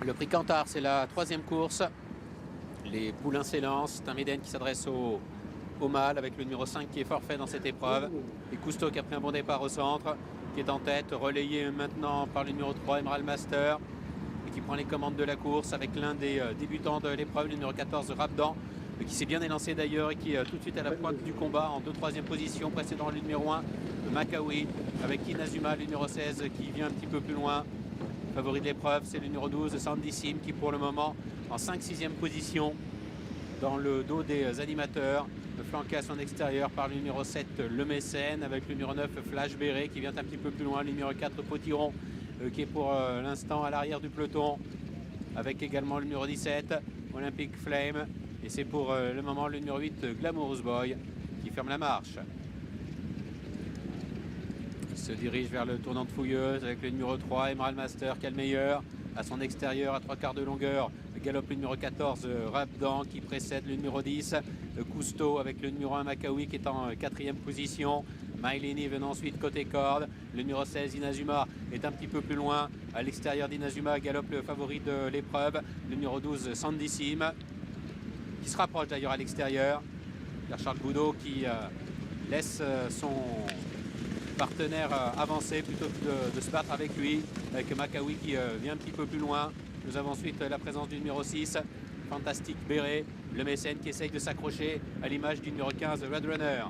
Le prix Cantar, c'est la troisième course. Les poulains s'élancent. C'est un Médène qui s'adresse au mâle avec le numéro 5 qui est forfait dans cette épreuve. Et Cousteau qui a pris un bon départ au centre, qui est en tête, relayé maintenant par le numéro 3, Emerald Master, et qui prend les commandes de la course avec l'un des débutants de l'épreuve, le numéro 14, Rabdan, qui s'est bien élancé d'ailleurs et qui est tout de suite à la pointe du combat en 2-3e position, précédant le numéro 1, Makawi, avec Inazuma, le numéro 16, qui vient un petit peu plus loin. Favori de l'épreuve, c'est le numéro 12, Sandissime, qui pour le moment en 5-6e position dans le dos des animateurs, flanqué à son extérieur par le numéro 7, Le Mécène, avec le numéro 9, Flash Béré, qui vient un petit peu plus loin, le numéro 4, Potiron, qui est pour l'instant à l'arrière du peloton, avec également le numéro 17, Olympic Flame, et c'est pour le moment le numéro 8, Glamorous Boy, qui ferme la marche. Il se dirige vers le tournant de Fouilleuse avec le numéro 3, Emerald Master, qui est le meilleur. À son extérieur, à 3/4 de longueur, galope le numéro 14, Rabdan, qui précède le numéro 10, Cousteau, avec le numéro 1, Makawi, qui est en 4e position. Mailini venant ensuite côté corde. Le numéro 16, Inazuma, est un petit peu plus loin. À l'extérieur d'Inazuma, galope le favori de l'épreuve, le numéro 12, Sandissime, qui se rapproche d'ailleurs à l'extérieur. Pierre-Charles Boudot qui laisse son partenaire avancé plutôt que de se battre avec lui, avec Makawi qui vient un petit peu plus loin. Nous avons ensuite la présence du numéro 6, Fantastique Béré, le Mécène qui essaye de s'accrocher à l'image du numéro 15, Red Runner.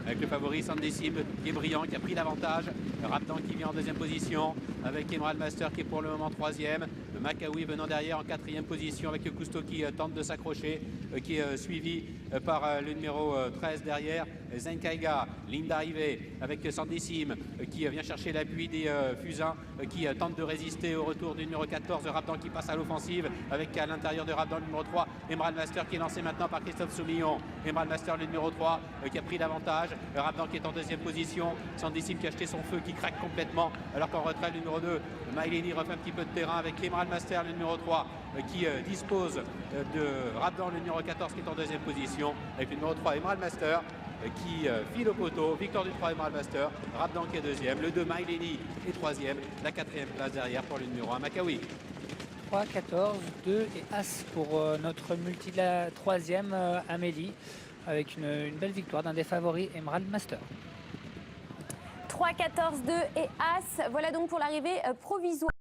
Avec le favori Sandissime qui est brillant, qui a pris l'avantage. Rabdan qui vient en 2e position, avec Emerald Master qui est pour le moment 3e. Makawi venant derrière en 4e position, avec Cousteau qui tente de s'accrocher, qui est suivi par le numéro 13 derrière, Zenkaiga, ligne d'arrivée avec Sandissime qui vient chercher l'appui des Fusains, qui tente de résister au retour du numéro 14, Rabdan qui passe à l'offensive, avec à l'intérieur de Rabdan le numéro 3, Emerald Master qui est lancé maintenant par Christophe Soumillon. Emerald Master le numéro 3 qui a pris l'avantage, Rabdan qui est en 2e position, Sandissime qui a acheté son feu, qui craque complètement, alors qu'en retrait le numéro 2, Mailini refait un petit peu de terrain avec Emerald Master le numéro 3 qui dispose de Rabdan le numéro 14 qui est en 2e position, avec le numéro 3 Emerald Master qui file au poteau. Victoire du 3 Emerald Master, Rabdan qui est 2e, le 2 Mailini est 3e, la 4e place derrière pour le numéro 1 Makawi. 3, 14, 2 et As pour notre multi de la 3e, Amélie, avec une belle victoire d'un des favoris, Emerald Master. 3, 14, 2 et As. Voilà donc pour l'arrivée provisoire.